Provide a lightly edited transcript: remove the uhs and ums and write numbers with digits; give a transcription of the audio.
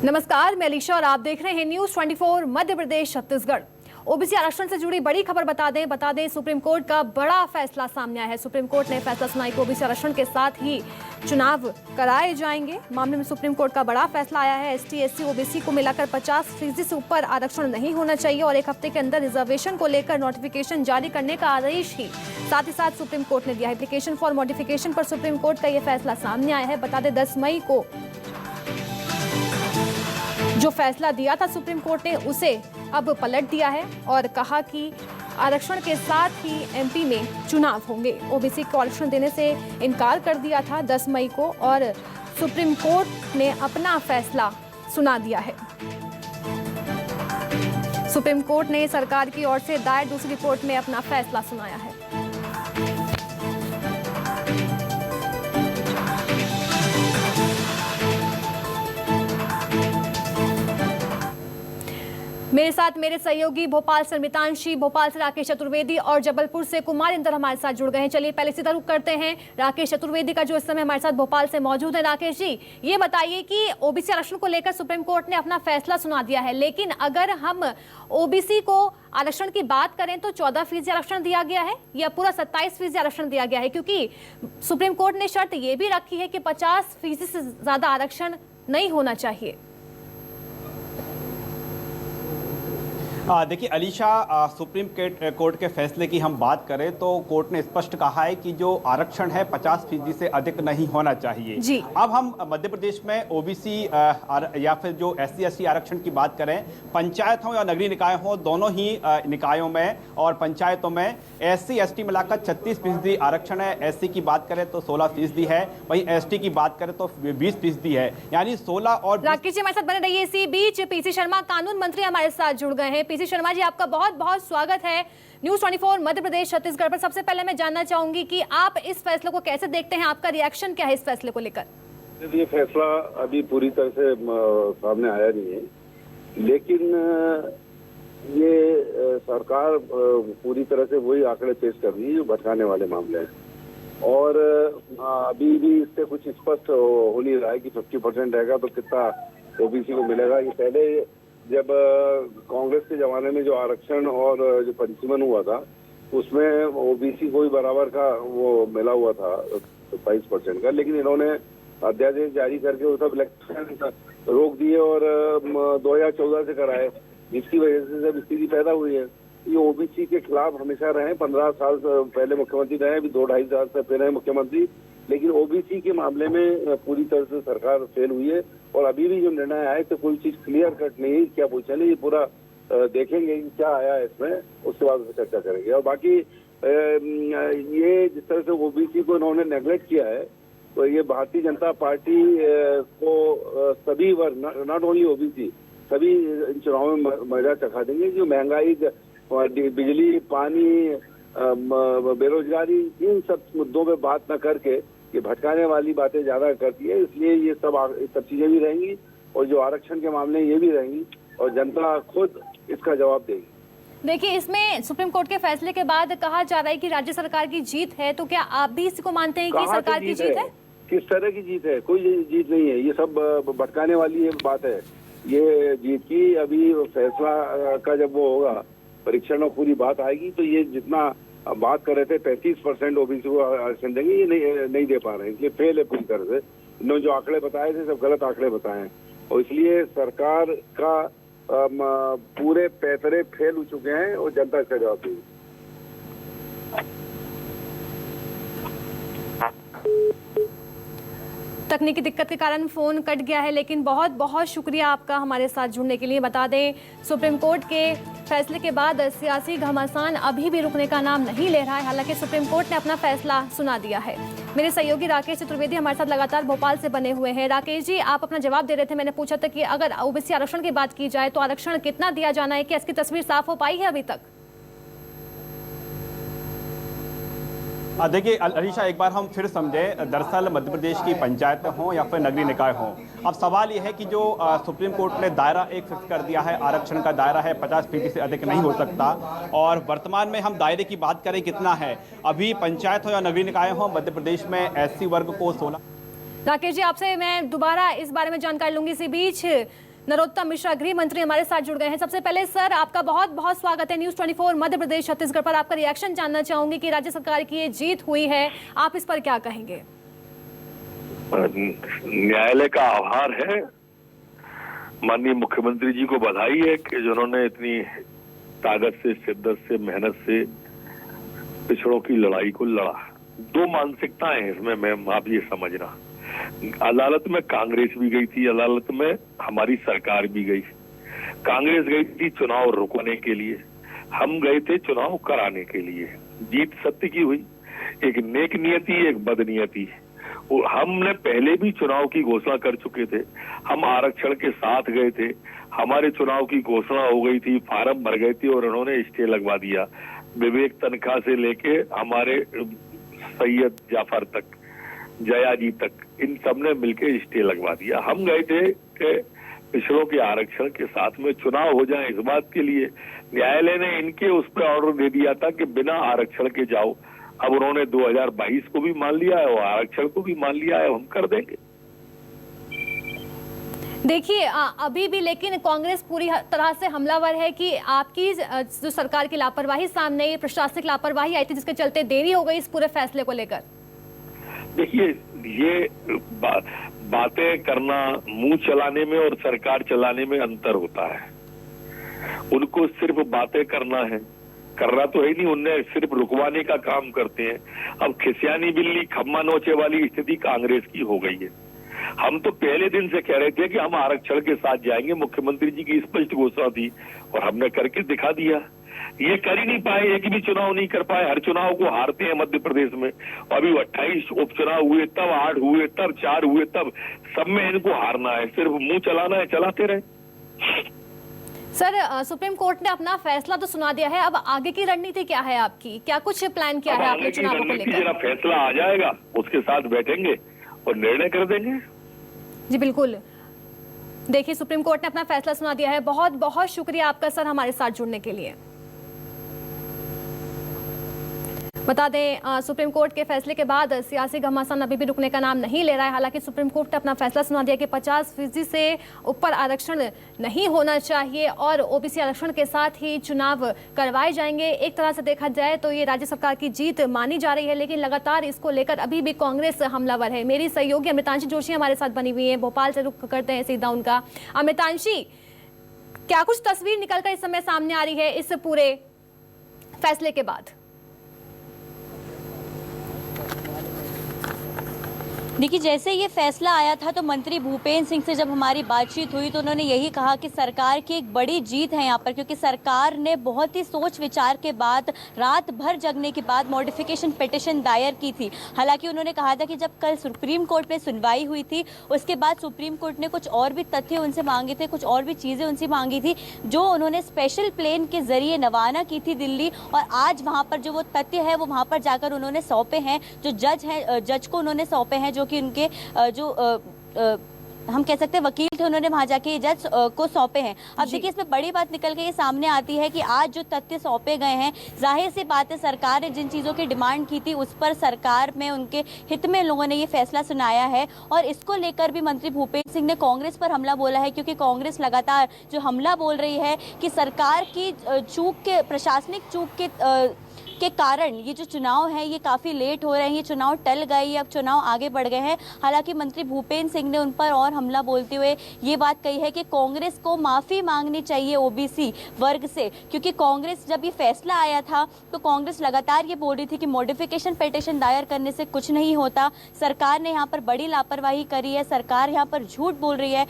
नमस्कार, मैं अलीशा और आप देख रहे हैं न्यूज 24 मध्य प्रदेश छत्तीसगढ़। ओबीसी आरक्षण से जुड़ी बड़ी खबर बता दें सुप्रीम कोर्ट का बड़ा फैसला सामने आया है। सुप्रीम कोर्ट ने फैसला सुनाई कि ओबीसी आरक्षण के साथ ही चुनाव कराए जाएंगे। मामले में सुप्रीम कोर्ट का बड़ा फैसला आया है। एसटी, एससी, ओबीसी को मिलाकर 50% से ऊपर आरक्षण नहीं होना चाहिए और एक हफ्ते के अंदर रिजर्वेशन को लेकर नोटिफिकेशन जारी करने का आदेश ही साथ ही साथ सुप्रीम कोर्ट ने दिया। एप्लीकेशन फॉर मॉडिफिकेशन पर सुप्रीम कोर्ट का यह फैसला सामने आया है। बता दें 10 मई को जो फैसला दिया था सुप्रीम कोर्ट ने उसे अब पलट दिया है और कहा कि आरक्षण के साथ ही एमपी में चुनाव होंगे। ओबीसी को आरक्षण देने से इनकार कर दिया था 10 मई को और सुप्रीम कोर्ट ने अपना फैसला सुना दिया है। सुप्रीम कोर्ट ने सरकार की ओर से दायर दूसरी रिपोर्ट में अपना फैसला सुनाया है। मेरे साथ मेरे सहयोगी भोपाल से मितांशी, भोपाल से राकेश चतुर्वेदी और जबलपुर से कुमार इंदर हमारे साथ जुड़ गए हैं। चलिए पहले सीधा रुख करते हैं राकेश चतुर्वेदी का जो इस समय हमारे साथ भोपाल से मौजूद है। राकेश जी, ये बताइए कि ओबीसी आरक्षण को लेकर सुप्रीम कोर्ट ने अपना फैसला सुना दिया है, लेकिन अगर हम ओबीसी को आरक्षण की बात करें तो 14% आरक्षण दिया गया है या पूरा 27% आरक्षण दिया गया है? क्योंकि सुप्रीम कोर्ट ने शर्त ये भी रखी है कि 50% से ज्यादा आरक्षण नहीं होना चाहिए। देखिए अलीशा, सुप्रीम कोर्ट के फैसले की हम बात करें तो कोर्ट ने स्पष्ट कहा है कि जो आरक्षण है 50% से अधिक नहीं होना चाहिए जी। अब हम मध्य प्रदेश में ओबीसी या फिर जो एससी एसटी आरक्षण की बात करें, पंचायत हो या नगरीय निकाय हो, दोनों ही निकायों में और पंचायतों में एससी एसटी मिलाकर 36% आरक्षण है। एससी की बात करें तो 16% है, वहीं एसटी की बात करें तो 20% है, यानी 16 और। राकेश जी हमारे साथ बने रहिए। इसी बीच पीसी शर्मा कानून मंत्री हमारे साथ जुड़ गए हैं। पीसी शर्मा जी, आपका बहुत बहुत स्वागत है न्यूज 24 मध्य प्रदेश छत्तीसगढ़ पर। सबसे पहले मैं जानना चाहूंगी कि आप इस फैसले को कैसे देखते हैं, आपका रिएक्शन क्या है इस फैसले को लेकर? ये फैसला अभी पूरी तरह से सामने आया नहीं है, लेकिन ये सरकार पूरी तरह से वही आंकड़े पेश कर रही है जो भटकाने वाले मामले हैं और अभी भी इससे कुछ स्पष्ट हो नहीं रहा है कि 50% रहेगा तो कितना ओबीसी को मिलेगा। ये पहले जब कांग्रेस के जमाने में जो आरक्षण और जो परिसीमन हुआ था उसमें ओबीसी को भी बराबर का वो मिला हुआ था 22% का, लेकिन इन्होंने अध्यादेश जारी करके वो सब इलेक्शन रोक दिए और 2014 से कराए, जिसकी वजह से जब स्थिति पैदा हुई है। ये ओबीसी के खिलाफ हमेशा रहे, 15 साल पहले मुख्यमंत्री रहे, अभी 2-2.5 साल से पहले मुख्यमंत्री, लेकिन ओबीसी के मामले में पूरी तरह से सरकार फेल हुई है और अभी भी जो निर्णय आए तो कोई चीज क्लियर कट नहीं है क्या पोजीशन है। ये पूरा देखेंगे कि क्या आया है इसमें, उसके बाद चर्चा करेंगे। और बाकी ये जिस तरह से ओबीसी को इन्होंने नेग्लेक्ट किया है तो ये भारतीय जनता पार्टी को सभी वर्ग, नॉट ओनली ओबीसी, सभी इन चुनावों में मजा चखा देंगे। जो महंगाई, बिजली, पानी, बेरोजगारी, इन सब मुद्दों पे बात न करके ये भटकाने वाली बातें ज्यादा करती है, इसलिए ये सब चीजें भी रहेंगी और जो आरक्षण के मामले ये भी रहेंगी और जनता खुद इसका जवाब देगी। देखिए, इसमें सुप्रीम कोर्ट के फैसले के बाद कहा जा रहा है कि राज्य सरकार की जीत है, तो क्या आप भी इसको मानते हैं कि सरकार की जीत है? किस तरह की जीत है? कोई जीत नहीं है, ये सब भटकाने वाली एक बात है। ये जीत की अभी फैसला का जब वो होगा, परीक्षण में पूरी बात आएगी तो ये जितना बात कर रहे थे 35% ओबीसी को आरक्षण देंगे, ये नहीं दे पा रहे हैं, इसलिए फेल है पूरी तरह से। इन्होंने जो आंकड़े बताए थे सब गलत आंकड़े बताए हैं और इसलिए सरकार का पूरे पैतरे फेल हो चुके हैं और जनता इसका जवाब देगी। तकनीकी दिक्कत के कारण फोन कट गया है, लेकिन बहुत बहुत शुक्रिया आपका हमारे साथ जुड़ने के लिए। बता दें सुप्रीम कोर्ट के फैसले के बाद सियासी घमासान अभी भी रुकने का नाम नहीं ले रहा है। हालांकि सुप्रीम कोर्ट ने अपना फैसला सुना दिया है। मेरे सहयोगी राकेश चतुर्वेदी हमारे साथ लगातार भोपाल से बने हुए हैं। राकेश जी, आप अपना जवाब दे रहे थे, मैंने पूछा था कि अगर ओबीसी आरक्षण की बात की जाए तो आरक्षण कितना दिया जाना है, क्या इसकी तस्वीर साफ हो पाई है अभी तक? देखिए अलीशा, एक बार हम फिर समझें, दरअसल मध्य प्रदेश की पंचायतें हों या फिर नगरीय निकाय हों, अब सवाल यह है कि जो सुप्रीम कोर्ट ने दायरा एक फिक्स कर दिया है, आरक्षण का दायरा है 50% से अधिक नहीं हो सकता और वर्तमान में हम दायरे की बात करें कितना है, अभी पंचायत हो या नगरीय निकाय हो, मध्य प्रदेश में एससी वर्ग को 16 राकेश जी, आपसे मैं दोबारा इस बारे में जानकारी लूंगी। इसी बीच नरोत्तम मिश्रा गृह मंत्री हमारे साथ जुड़ गए हैं। सबसे पहले सर, आपका बहुत बहुत स्वागत है न्यूज़ 24 मध्य प्रदेश छत्तीसगढ़ पर। आपका रिएक्शन जानना चाहूंगी कि राज्य सरकार की ये जीत हुई है, आप इस पर क्या कहेंगे? न्यायालय का आभार है, माननीय मुख्यमंत्री जी को बधाई है कि जिन्होंने इतनी ताकत से, शिद्दत से, मेहनत से पिछड़ों की लड़ाई को लड़ा। दो मानसिकताएं हैं इसमें, मैं आप ये समझना, अदालत में कांग्रेस भी गई थी, अदालत में हमारी सरकार भी गई। कांग्रेस गई थी चुनाव रुकवाने के लिए, हम गए थे चुनाव कराने के लिए। जीत सत्य की हुई, एक नेक नियति, एक बदनियति। हमने पहले भी चुनाव की घोषणा कर चुके थे, हम आरक्षण के साथ गए थे, हमारे चुनाव की घोषणा हो गई थी, फार्म भर गए थे और उन्होंने स्टे लगवा दिया। विवेक तनखा से लेके हमारे सैयद जाफर तक, जया जी तक, इन सब ने मिलकर स्टे लगवा दिया। हम गए थे कि पिछड़ों के आरक्षण के साथ में चुनाव हो जाए, इस बात के लिए न्यायालय ने इनके उस पर ऑर्डर दे दिया था कि बिना आरक्षण के जाओ। अब उन्होंने 2022 को भी मान लिया है और आरक्षण को भी मान लिया है, हम कर देंगे। देखिए, अभी भी लेकिन कांग्रेस पूरी तरह से हमलावर है कि आपकी जो सरकार की लापरवाही सामने आई, प्रशासनिक लापरवाही आई थी, जिसके चलते देरी हो गई इस पूरे फैसले को लेकर। देखिए, ये बातें करना, मुंह चलाने में और सरकार चलाने में अंतर होता है। उनको सिर्फ बातें करना है, करना तो है नहीं, उन्हें सिर्फ रुकवाने का काम करते हैं। अब खिसियानी बिल्ली खम्मा नोचे वाली स्थिति कांग्रेस की हो गई है। हम तो पहले दिन से कह रहे थे कि हम आरक्षण के साथ जाएंगे, मुख्यमंत्री जी की स्पष्ट घोषणा थी और हमने करके दिखा दिया। ये कर ही नहीं पाए, एक भी चुनाव नहीं कर पाए, हर चुनाव को हारते हैं मध्य प्रदेश में। अभी 28 उपचुनाव हुए, तब 8 हुए, तब 4 हुए, तब सब में इनको हारना है, सिर्फ मुंह चलाना है, चलाते रहे। सर, सुप्रीम कोर्ट ने अपना फैसला तो सुना दिया है, अब आगे की रणनीति क्या है आपकी? क्या कुछ प्लान किया है आपने चुनाव को लेकर? जरा फैसला आ जाएगा, उसके साथ बैठेंगे और निर्णय कर देंगे। जी बिल्कुल। देखिए, सुप्रीम कोर्ट ने अपना फैसला सुना दिया है। बहुत बहुत शुक्रिया आपका सर हमारे साथ जुड़ने के लिए। बता दें, सुप्रीम कोर्ट के फैसले के बाद सियासी घमासान अभी भी रुकने का नाम नहीं ले रहा है। हालांकि सुप्रीम कोर्ट ने अपना फैसला सुना दिया कि 50% से ऊपर आरक्षण नहीं होना चाहिए और ओबीसी आरक्षण के साथ ही चुनाव करवाए जाएंगे। एक तरह से देखा जाए तो ये राज्य सरकार की जीत मानी जा रही है, लेकिन लगातार इसको लेकर अभी भी कांग्रेस हमलावर है। मेरी सहयोगी अमृतांशी जोशी हमारे साथ बनी हुई है, भोपाल से रुख करते हैं सीधा उनका। अमृतांशी, क्या कुछ तस्वीर निकलकर इस समय सामने आ रही है इस पूरे फैसले के बाद? देखिए, जैसे ये फैसला आया था तो मंत्री भूपेंद्र सिंह से जब हमारी बातचीत हुई तो उन्होंने यही कहा कि सरकार की एक बड़ी जीत है यहाँ पर, क्योंकि सरकार ने बहुत ही सोच विचार के बाद, रात भर जगने के बाद मॉडिफिकेशन पिटिशन दायर की थी। हालांकि उन्होंने कहा था कि जब कल सुप्रीम कोर्ट में सुनवाई हुई थी, उसके बाद सुप्रीम कोर्ट ने कुछ और भी तथ्य उनसे मांगे थे, कुछ और भी चीज़ें उनसे मांगी थी, जो उन्होंने स्पेशल प्लेन के जरिए रवाना की थी दिल्ली। और आज वहाँ पर जो वो तथ्य है वो वहाँ पर जाकर उन्होंने सौंपे हैं, जो जज को उन्होंने सौंपे हैं, जो कि उनके हम कह सकते हैं वकील थे, उन्होंने वहां जाके जज को सौंपे हैं। अब देखिए, इसमें बड़ी बात निकल के ये सामने आती है कि आज जो तथ्य सौंपे गए हैं, जाहिर सी बात है सरकार ने जिन चीज़ों की डिमांड की थी उस पर सरकार में उनके हित में लोगों ने ये फैसला सुनाया है। और इसको लेकर भी मंत्री भूपेंद्र सिंह ने कांग्रेस पर हमला बोला है, क्योंकि कांग्रेस लगातार जो हमला बोल रही है कि सरकार की चूक के, प्रशासनिक चूक के कारण ये जो चुनाव है ये काफ़ी लेट हो रहे हैं, ये चुनाव टल गए, अब चुनाव आगे बढ़ गए हैं। हालांकि मंत्री भूपेंद्र सिंह ने उन पर और हमला बोलते हुए ये बात कही है कि कांग्रेस को माफ़ी मांगनी चाहिए ओबीसी वर्ग से, क्योंकि कांग्रेस जब ये फैसला आया था तो कांग्रेस लगातार ये बोल रही थी कि मॉडिफिकेशन पिटिशन दायर करने से कुछ नहीं होता, सरकार ने यहाँ पर बड़ी लापरवाही करी है, सरकार यहाँ पर झूठ बोल रही है।